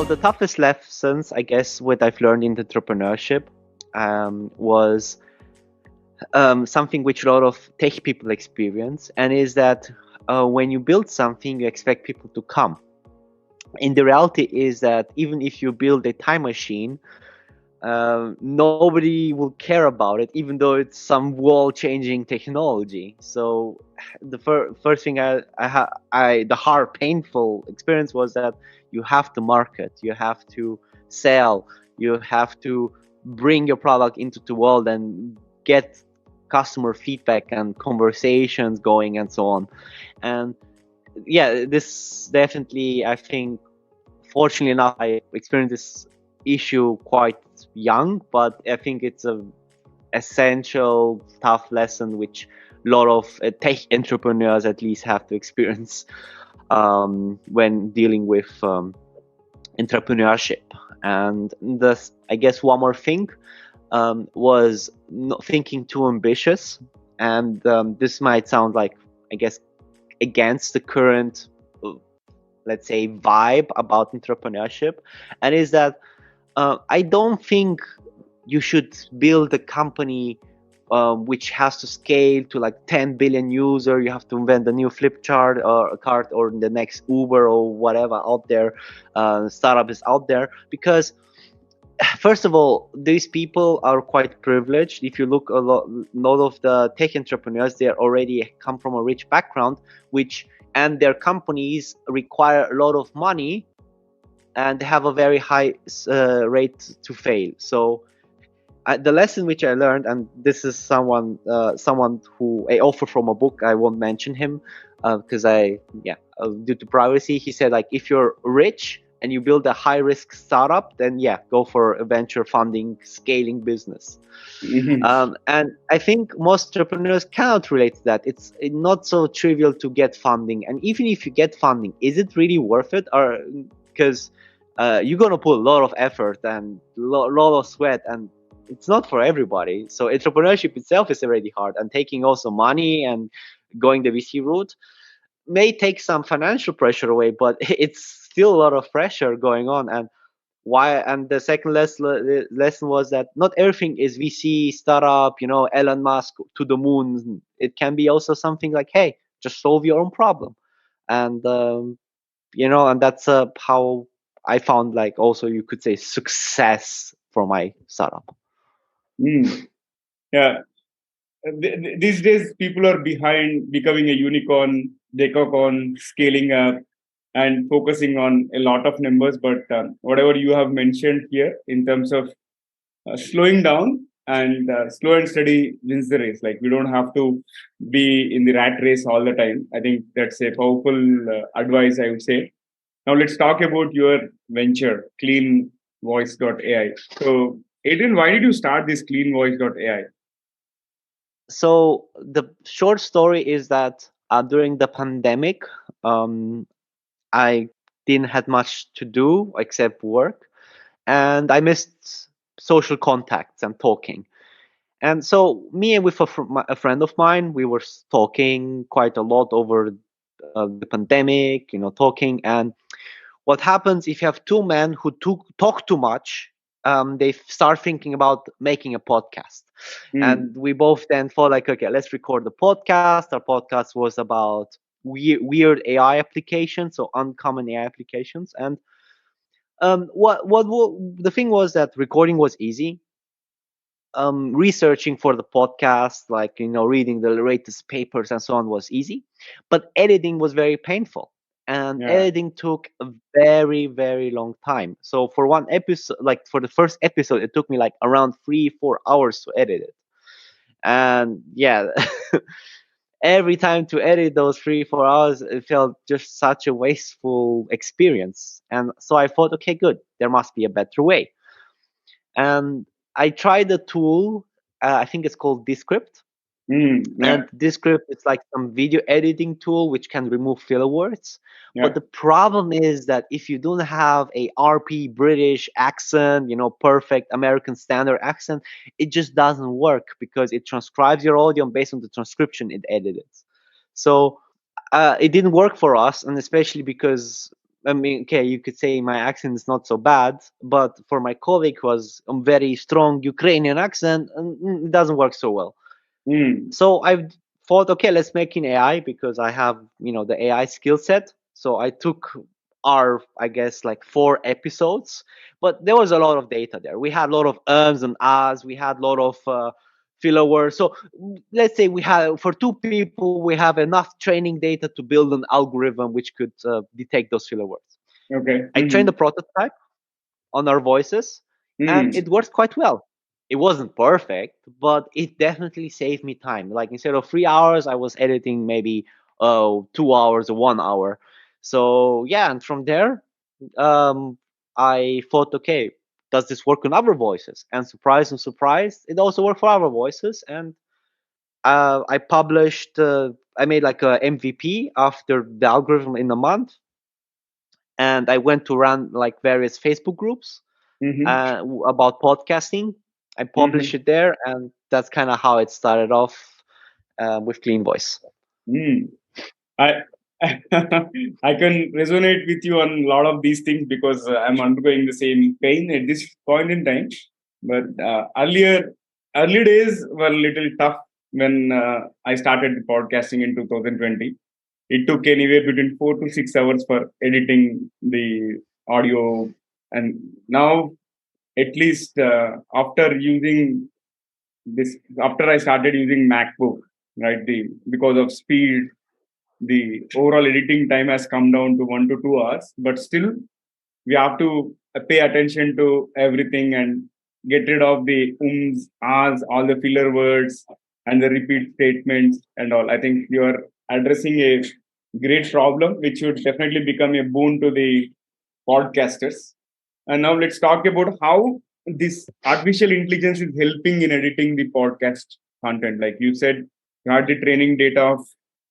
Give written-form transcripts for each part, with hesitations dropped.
So the toughest lessons, I guess, what I've learned in entrepreneurship was something which a lot of tech people experience, and is that when you build something, you expect people to come. And the reality is that even if you build a time machine, nobody will care about it, even though it's some world-changing technology. So the first thing the hard, painful experience was that you have to market, you have to sell, you have to bring your product into the world and get customer feedback and conversations going and so on. And yeah, this definitely, I think, fortunately enough, I experienced this issue quite young, but I think it's a essential tough lesson which a lot of tech entrepreneurs at least have to experience when dealing with entrepreneurship. And this, I guess, one more thing was not thinking too ambitious. And this might sound like, I guess, against the current, let's say, vibe about entrepreneurship, and is that I don't think you should build a company which has to scale to like 10 billion user. You have to invent a new flip chart or a cart or the next Uber or whatever out there, startup is out there, because first of all, these people are quite privileged. If you look a lot of the tech entrepreneurs, they already come from a rich background, and their companies require a lot of money and they have a very high rate to fail. So the lesson which I learned, and this is someone who I offer from a book, I won't mention him because due to privacy, he said, like, if you're rich and you build a high risk startup, then go for a venture funding scaling business. And I think most entrepreneurs cannot relate to that. It's not so trivial to get funding, and even if you get funding, is it really worth it? Or because you're gonna put a lot of effort and a lot of sweat, and it's not for everybody. So entrepreneurship itself is already hard, and taking also money and going the VC route may take some financial pressure away, but it's still a lot of pressure going on. And the second lesson was that not everything is VC startup, Elon Musk to the moon. It can be also something like, hey, just solve your own problem. And and that's how I found, like, also you could say, success for my startup. Yeah. These days, people are behind becoming a unicorn, decacorn, scaling up, and focusing on a lot of numbers. But whatever you have mentioned here in terms of slowing down and slow and steady wins the race. Like, we don't have to be in the rat race all the time. I think that's a powerful advice, I would say. Now let's talk about your venture, CleanVoice.AI. So, Adrian, why did you start this CleanVoice.AI? So the short story is that during the pandemic, I didn't have much to do except work, and I missed social contacts and talking. And so me and with a friend of mine, we were talking quite a lot over the pandemic, talking. And what happens if you have two men who talk too much? They start thinking about making a podcast. And we both then thought, like, okay, let's record the podcast. Our podcast was about weird AI applications, so uncommon AI applications. And the thing was that recording was easy. Researching for the podcast, like, reading the latest papers and so on, was easy, but editing was very painful, and editing took a very, very long time. So for one episode, like for the first episode, it took me like around 3-4 hours to edit it. And every time to edit those 3-4 hours, it felt just such a wasteful experience. And so I thought, okay, good, there must be a better way. And I tried a tool, I think it's called Descript. And Descript is like some video editing tool which can remove filler words. But the problem is that if you don't have a RP British accent, perfect American standard accent, it just doesn't work, because it transcribes your audio, and based on the transcription, it edits. So it didn't work for us, and especially because I mean, okay, you could say my accent is not so bad, but for my colleague who has a very strong Ukrainian accent, it doesn't work so well. Mm. So I thought, okay, let's make an AI because I have, the AI skill set. So I took our, I guess, like 4 episodes, but there was a lot of data there. We had a lot of ums and ahs. We had a lot of filler words. So let's say we had, for 2 people, we have enough training data to build an algorithm which could detect those filler words. Okay. I trained the prototype on our voices, and Mm. it worked quite well. It wasn't perfect, but it definitely saved me time. Like instead of 3 hours, I was editing maybe 2 hours or 1 hour. So yeah, and from there, I thought, okay, does this work on other voices? And surprise, it also worked for other voices. And I published, I made like a MVP after the algorithm in a month, and I went to run like various Facebook groups Mm-hmm. about podcasting. I published Mm-hmm. it there, and that's kind of how it started off with Clean Voice. Mm. I I can resonate with you on a lot of these things because I'm undergoing the same pain at this point in time. But early days were a little tough when I started podcasting in 2020. It took anywhere between 4 to 6 hours for editing the audio, and now at least after using this, after I started using MacBook, right? The because of speed, the overall editing time has come down to 1 to 2 hours, but still we have to pay attention to everything and get rid of the ums, ahs, all the filler words and the repeat statements and all. I think you are addressing a great problem, which should definitely become a boon to the podcasters. And now let's talk about how this artificial intelligence is helping in editing the podcast content. Like you said, you had the training data of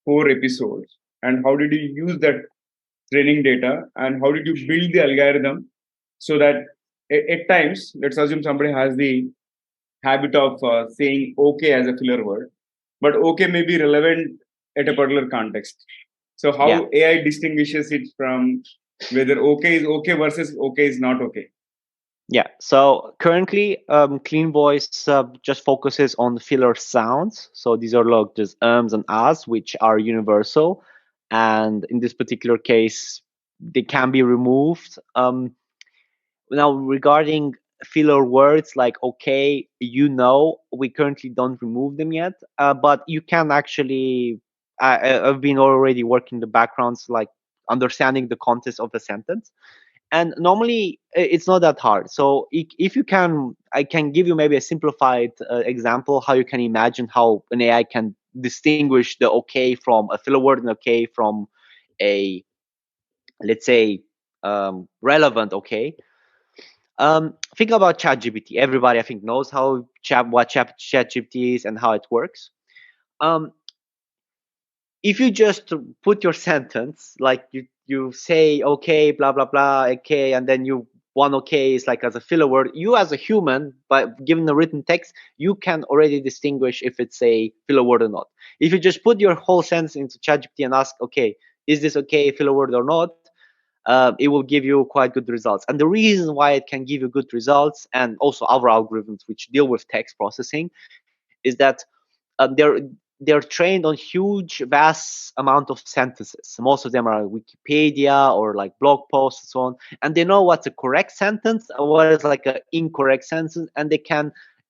4 episodes. And how did you use that training data? And how did you build the algorithm so that at times, let's assume somebody has the habit of saying okay as a filler word, but okay may be relevant at a particular context. So Yeah, how AI distinguishes it from whether okay is okay versus okay is not okay? yeah. So currently, Clean Voice just focuses on filler sounds. So these are like just ums and ahs, which are universal, and in this particular case, they can be removed. Now, regarding filler words like okay, we currently don't remove them yet, but you can actually. I've been already working the backgrounds, like understanding the context of the sentence, and normally it's not that hard. So if you can, I can give you maybe a simplified example how you can imagine how an AI can distinguish the okay from a filler word and okay from a, let's say, relevant okay. Think about ChatGPT. Everybody, I think, knows how ChatGPT is and how it works. Um, if you just put your sentence, like you say okay, blah blah blah, okay, and then you one okay is like as a filler word. You as a human, but given the written text, you can already distinguish if it's a filler word or not. If you just put your whole sentence into ChatGPT and ask, okay, is this okay filler word or not? It will give you quite good results. And the reason why it can give you good results, and also other algorithms which deal with text processing, is that they're trained on huge, vast amount of sentences. Most of them are Wikipedia or like blog posts and so on, and they know what's a correct sentence and what is like an incorrect sentence, and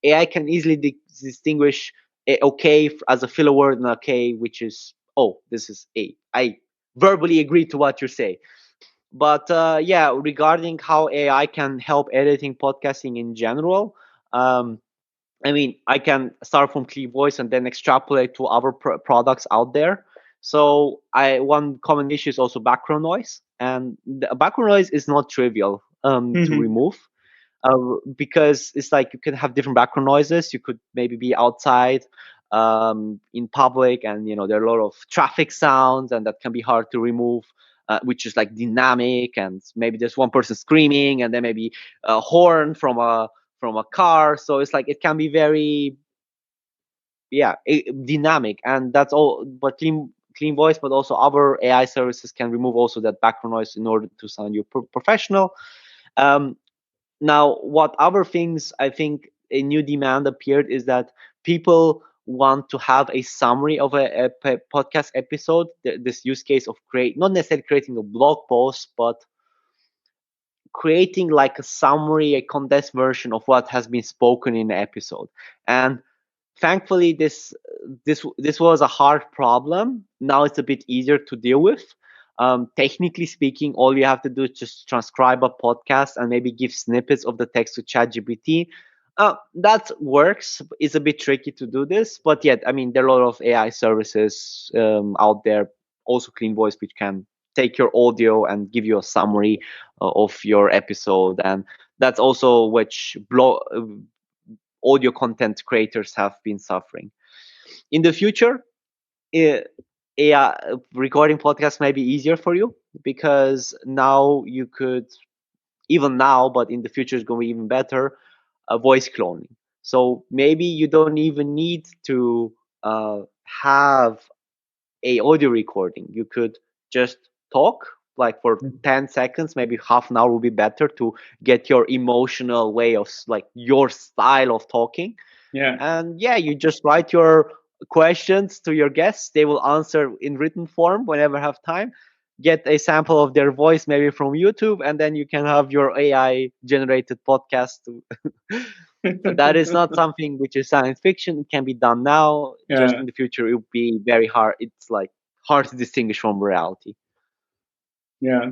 AI can easily distinguish a okay as a filler word and okay, which is, oh, this is a, I verbally agree to what you say. But yeah, regarding how AI can help editing podcasting in general, um, I mean, I can start from Clean Voice and then extrapolate to other products out there. So, one common issue is also background noise, and the background noise is not trivial to Mm-hmm. remove, because it's like you can have different background noises. You could maybe be outside in public, and there are a lot of traffic sounds, and that can be hard to remove. Which is like dynamic, and maybe there's one person screaming, and then maybe a horn from a car. So it's like it can be very, yeah, dynamic, and that's all. But Clean Voice, but also other AI services can remove also that background noise in order to sound you professional. Um, Now, what other things I think a new demand appeared is that people want to have a summary of a podcast episode. This use case of create, not necessarily creating a blog post, but creating like a summary, a condensed version of what has been spoken in the episode. And thankfully, this was a hard problem. Now it's a bit easier to deal with. Technically speaking, all you have to do is just transcribe a podcast and maybe give snippets of the text to ChatGPT. That works. It's a bit tricky to do this, but yet, I mean, there are a lot of AI services out there, also Clean Voice, which can take your audio and give you a summary of your episode, and that's also which audio content creators have been suffering. In the future, uh, AI recording podcasts may be easier for you because now you could, even now, but in the future it's going to be even better, voice cloning. So maybe you don't even need to have a audio recording. You could just talk like for 10 seconds, maybe half an hour would be better to get your emotional way of like your style of talking. Yeah. And yeah, you just write your questions to your guests. They will answer in written form whenever have time. Get a sample of their voice maybe from YouTube, and then you can have your AI generated podcast. But that is not something which is science fiction. It can be done now. Just in Yeah. the future, it will be very hard. It's like hard to distinguish from reality. Yeah.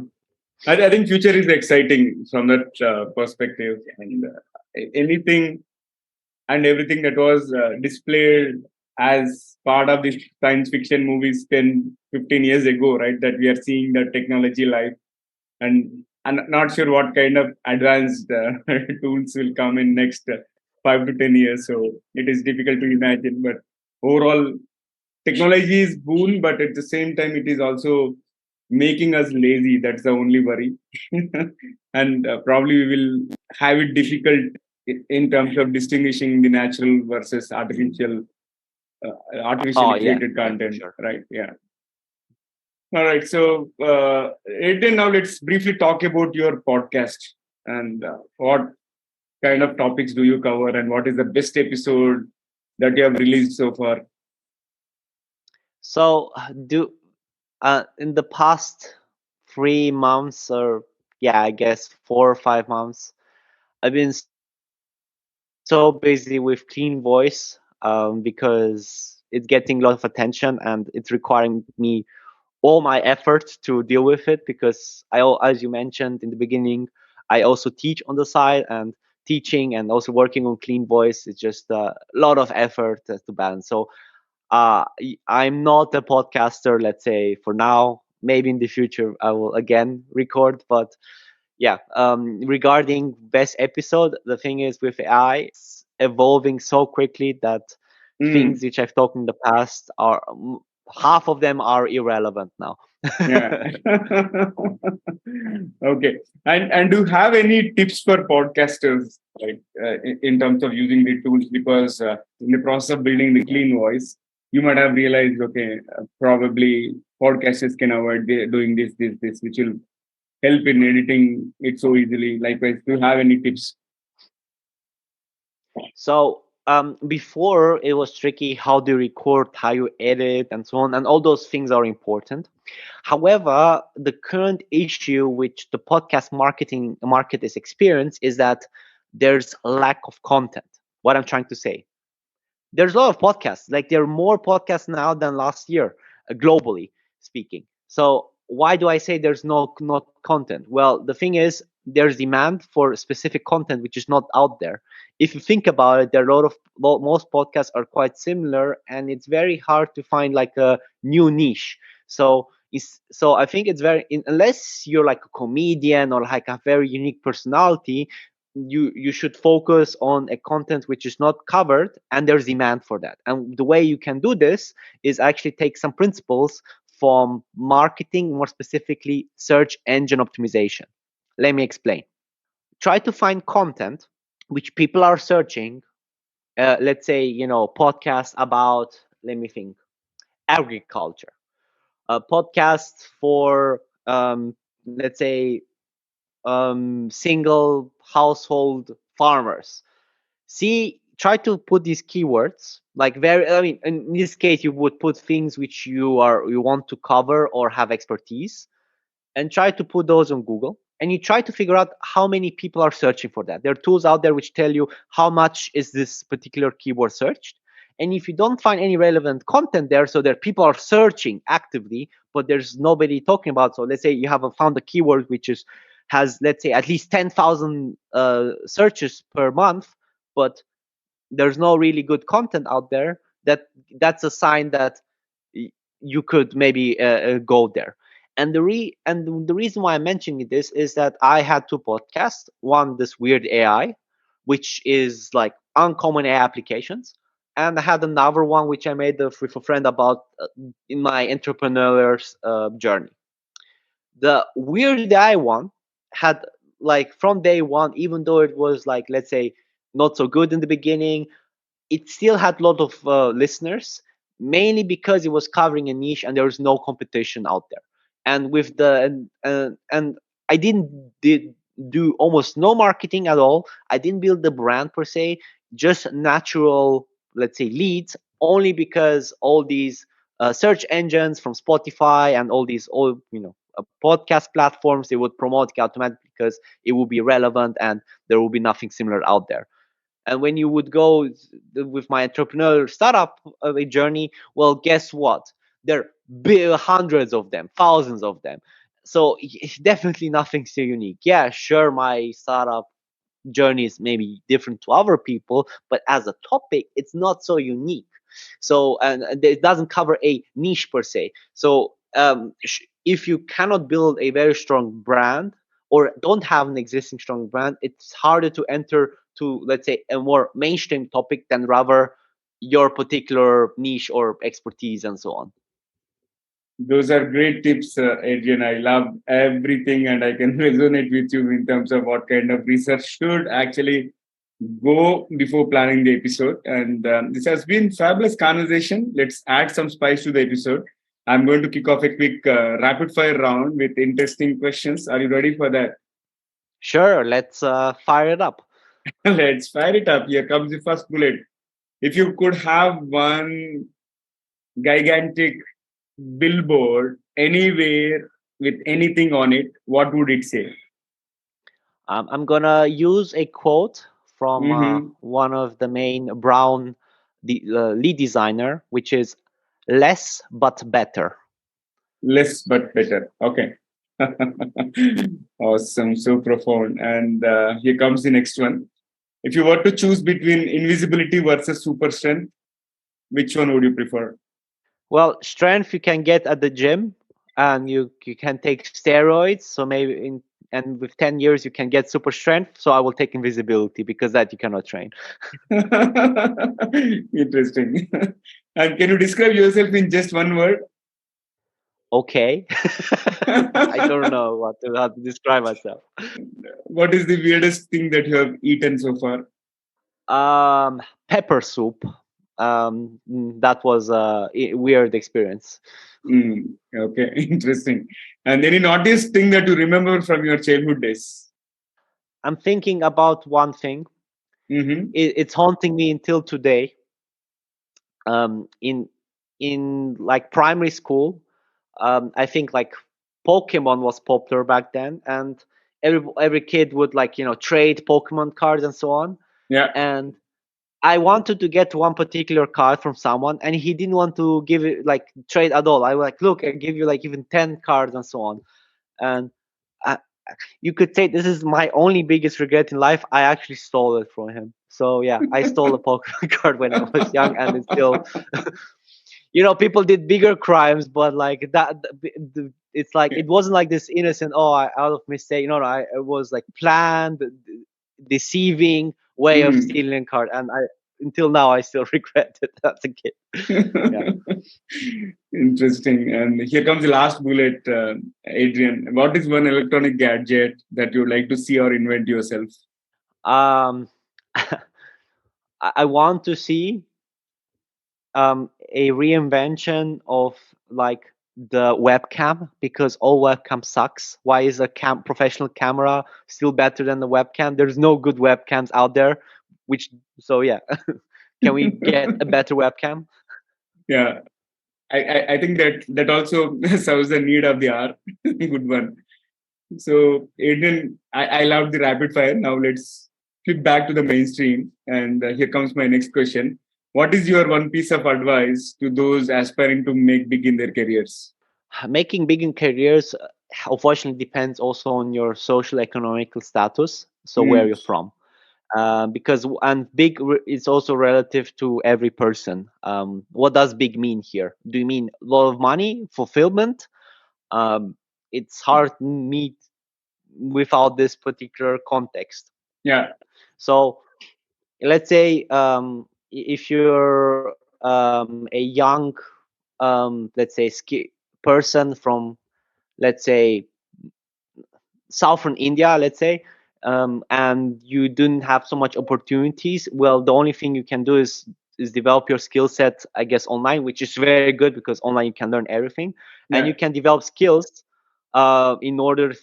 I think future is exciting from that perspective, and anything and everything that was displayed as part of the science fiction movies 10, 15 years ago, right? That we are seeing the technology live, and I'm not sure what kind of advanced tools will come in next 5 to 10 years. So it is difficult to imagine, but overall, technology is boon, but at the same time, it is also making us lazy. That's the only worry, and probably we will have it difficult in terms of distinguishing the natural versus Oh artificially yeah, created yeah, for content. sure. Right? Yeah. All right. So, Adrian, now let's briefly talk about your podcast and what kind of topics do you cover, and what is the best episode that you have released so far? So do in the past 3 months, or yeah, I guess 4 or 5 months, I've been so busy with Clean Voice because it's getting a lot of attention and it's requiring me all my effort to deal with it. Because as you mentioned in the beginning, I also teach on the side, and teaching and also working on Clean Voice is just a lot of effort to balance. So I'm not a podcaster, let's say for now. Maybe in the future I will again record, but yeah. Regarding best episode, the thing is with AI, it's evolving so quickly that Hmm. things which I've talked in the past are half of them are irrelevant now. Yeah. Okay. And do you have any tips for podcasters, like in terms of using the tools? Because in the process of building the clean voice, you might have realized, okay, probably podcasters can avoid doing this, which will help in editing it so easily. Likewise, do you have any tips? So before it was tricky how do you record, how you edit, and so on, and all those things are important. However, the current issue which the podcast marketing market is experiencing is that there's a lack of content. What I'm trying to say, there's a lot of podcasts. Like there are more podcasts now than last year, globally speaking. So why do I say there's not content? Well, the thing is there's demand for specific content which is not out there. If you think about it, there are a lot of most podcasts are quite similar, and it's very hard to find like a new niche. So I think it's unless you're like a comedian or like a very unique personality, you should focus on a content which is not covered, and there's demand for that. And the way you can do this is actually take some principles from marketing, more specifically search engine optimization. Let me explain. Try to find content which people are searching. Let's say, podcasts about, let me think, agriculture. podcasts for let's say single household farmers. See, try to put these keywords like very. I mean, in this case, you would put things which you want to cover or have expertise, and try to put those on Google. And you try to figure out how many people are searching for that. There are tools out there which tell you how much is this particular keyword searched. And if you don't find any relevant content there, so that people are searching actively, but there's nobody talking about. So let's say you haven't found a keyword which is has, let's say, at least 10,000 searches per month, but there's no really good content out there. That's a sign that you could maybe go there. And the reason why I'm mentioning this is that I had two podcasts. One, this weird AI, which is like uncommon AI applications, and I had another one which I made with a friend about in my entrepreneur's journey. The weird AI one had, like, from day one, even though it was like, let's say, not so good in the beginning, it still had a lot of listeners, mainly because it was covering a niche and there was no competition out there. And with the and I did do almost no marketing at all. I didn't build the brand per se, just natural, let's say, leads. Only because all these search engines from Spotify and all podcast platforms, they would promote it automatically because it would be relevant and there will be nothing similar out there. And when you would go with my entrepreneur startup journey, well, guess what? There are hundreds of them, thousands of them. So it's definitely nothing so unique. Yeah, sure, my startup journey is maybe different to other people, but as a topic, it's not so unique. So, and it doesn't cover a niche per se. So if you cannot build a very strong brand or don't have an existing strong brand, it's harder to enter to, let's say, a more mainstream topic than rather your particular niche or expertise and so on. Those are great tips, Adrian. I love everything, and I can resonate with you in terms of what kind of research should actually go before planning the episode. And this has been fabulous conversation. Let's add some spice to the episode. I'm going to kick off a quick rapid fire round with interesting questions. Are you ready for that? Sure, let's fire it up. Let's fire it up. Here comes the first bullet. If you could have one gigantic billboard anywhere with anything on it, what would it say? I'm gonna use a quote from Mm-hmm. one of the main Brown lead designer, which is less but better. Less but better. Okay. Awesome. So profound. And here comes the next one. If you were to choose between invisibility versus super strength, which one would you prefer? Well, strength you can get at the gym, and you can take steroids. So maybe and with 10 years you can get super strength. So I will take invisibility because that you cannot train. Interesting. And can you describe yourself in just one word? Okay. I don't know how to describe myself. What is the weirdest thing that you have eaten so far? Pepper soup. That was a weird experience. Okay, interesting. And any naughtiest thing that you remember from your childhood days? I'm thinking about one thing. Mm-hmm. It's haunting me until today. In like primary school, I think like Pokemon was popular back then, and every kid would, like, trade Pokemon cards and so on. Yeah. And I wanted to get one particular card from someone, and he didn't want to give it, like, trade at all. I was like, look, I give you like even 10 cards and so on. And I, you could say this is my only biggest regret in life. I actually stole it from him. So yeah, I stole a Pokemon card when I was young, and it's still, people did bigger crimes, but like that, it's like it wasn't like this innocent. Oh, out of mistake. No, it was like planned, deceiving way of Mm. stealing a card, and I until now I still regret it as a kid. Yeah. Interesting. And here comes the last bullet, Adrian. What is one electronic gadget that you would like to see or invent yourself? Um, I want to see a reinvention of, like, the webcam, because all webcam sucks. Why is a professional camera still better than the webcam? There's no good webcams out there. Which so yeah, can we get a better webcam? Yeah, I think that also serves the need of the hour. Good one. So, Adrian, I love the rapid fire. Now let's flip back to the mainstream. And here comes my next question. What is your one piece of advice to those aspiring to make big in their careers? Making big in careers, unfortunately, depends also on your social economical status. So where Mm, you're from. Because and big is also relative to every person. What does big mean here? Do you mean a lot of money, fulfillment? Um, it's hard to meet without this particular context. yeah, So let's say if you're a young, let's say, person from, let's say, southern India, let's say, and you didn't have so much opportunities. Well, the only thing you can do is develop your skill set, I guess, online, which is very good because online you can learn everything, and yeah, you can develop skills in order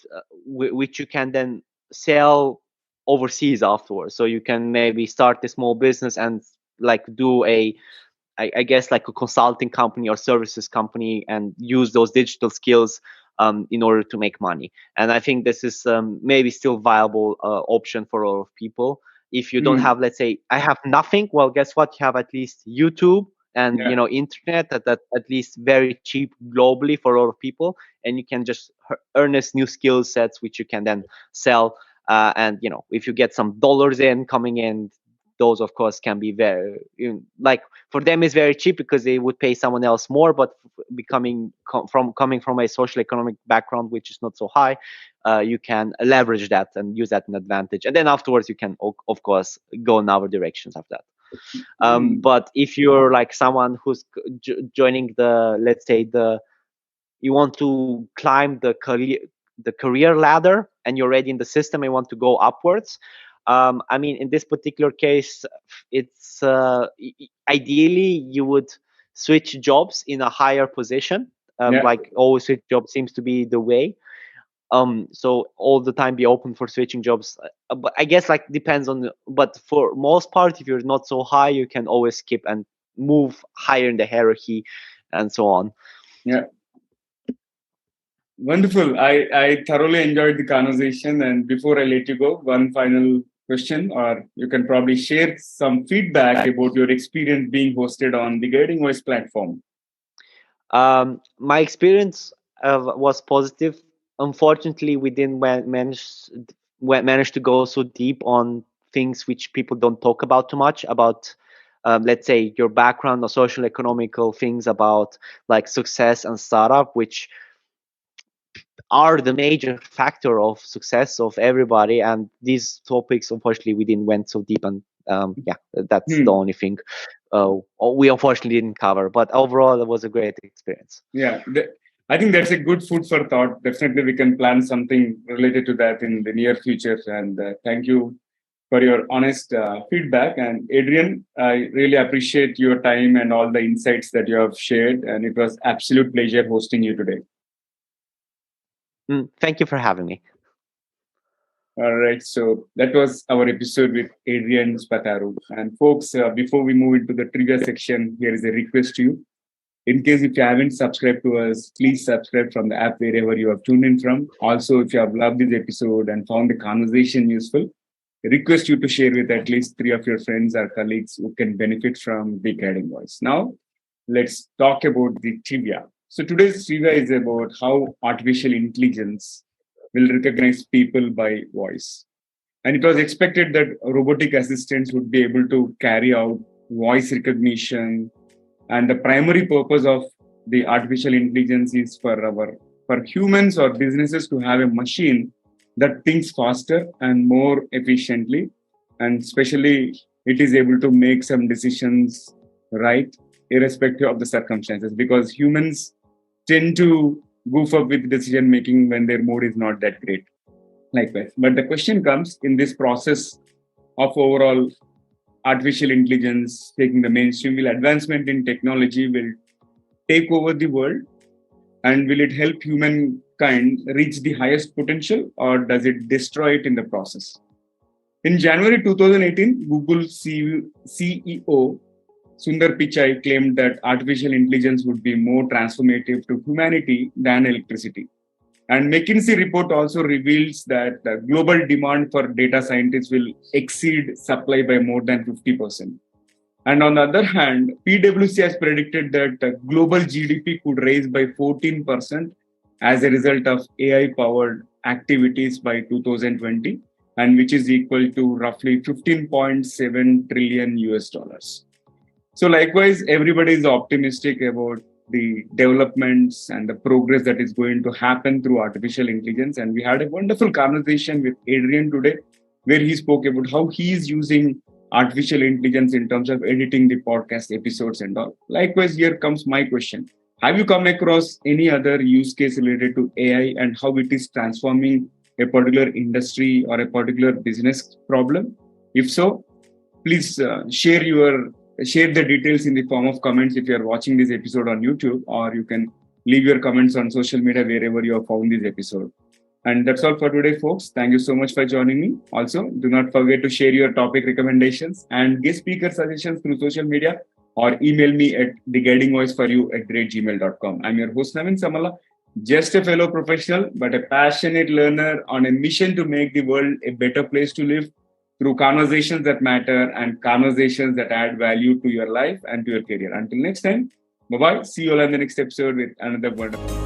which you can then sell overseas afterwards. So you can maybe start a small business and like do I guess like a consulting company or services company and use those digital skills in order to make money. And I think this is maybe still viable option for a lot of people. If you don't mm, have, let's say, I have nothing, well, guess what? You have at least YouTube and yeah, internet that at least very cheap globally for a lot of people, and you can just earn this new skill sets which you can then sell. And if you get some dollars in coming in, those of course can be very like for them is very cheap because they would pay someone else more, but coming from a social economic background which is not so high, you can leverage that and use that an advantage, and then afterwards you can of course go in other directions after that. mm, But if you're like someone who's joining the, let's say, you want to climb the career ladder and you're already in the system and you want to go upwards, I mean, in this particular case, it's ideally you would switch jobs in a higher position. yeah, Like always switch jobs seems to be the way. So all the time be open for switching jobs. But I guess like depends on but for most part, if you're not so high, you can always skip and move higher in the hierarchy and so on. yeah. Wonderful. I thoroughly enjoyed the conversation. And before I let you go, one final question, or you can probably share some feedback about your experience being hosted on the Guiding Voice platform. My experience was positive. Unfortunately, we didn't manage to go so deep on things which people don't talk about too much about, let's say, your background or social economical things about like success and startup, which are the major factor of success of everybody. And these topics, unfortunately, we didn't went so deep, and yeah, that's the Hmm. only thing we unfortunately didn't cover. But overall, it was a great experience. Yeah, I think that's a good food for thought. Definitely, we can plan something related to that in the near future. And thank you for your honest feedback. And Adrian, I really appreciate your time and all the insights that you have shared. And it was absolute pleasure hosting you today. Thank you for having me. All right, so that was our episode with Adrian Spataru. And folks, before we move into the trivia section, here is a request to you. In case if you haven't subscribed to us, please subscribe from the app wherever you have tuned in from. Also, if you have loved this episode and found the conversation useful, I request you to share with at least 3 of your friends or colleagues who can benefit from the Guiding Voice. Now, let's talk about the trivia. So today's trivia is about how artificial intelligence will recognize people by voice. And it was expected that robotic assistants would be able to carry out voice recognition, and the primary purpose of the artificial intelligence is for humans or businesses to have a machine that thinks faster and more efficiently, and especially it is able to make some decisions right irrespective of the circumstances, because humans tend to goof up with decision making when their mood is not that great. Likewise, but the question comes in this process of overall artificial intelligence taking the mainstream, will advancement in technology will take over the world, And will it help humankind reach the highest potential, or does it destroy it in the process? In January 2018, Google CEO Sundar Pichai claimed that artificial intelligence would be more transformative to humanity than electricity. And McKinsey report also reveals that the global demand for data scientists will exceed supply by more than 50%. And on the other hand, PwC has predicted that global GDP could rise by 14% as a result of AI-powered activities by 2020, and which is equal to roughly 15.7 trillion US dollars. So likewise, everybody is optimistic about the developments and the progress that is going to happen through artificial intelligence. And we had a wonderful conversation with Adrian today, where he spoke about how he is using artificial intelligence in terms of editing the podcast episodes and all. Likewise, here comes my question. Have you come across any other use case related to AI and how it is transforming a particular industry or a particular business problem? If so, please share the details in the form of comments if you are watching this episode on YouTube, or you can leave your comments on social media wherever you have found this episode. And that's all for today, folks. Thank you so much for joining me. Also, do not forget to share your topic recommendations and guest speaker suggestions through social media, or email me at theguidingvoiceforyou@gmail.com. I'm your host, Navin Samala, just a fellow professional, but a passionate learner on a mission to make the world a better place to live through conversations that matter and conversations that add value to your life and to your career. Until next time, bye-bye. See you all in the next episode with another wonderful.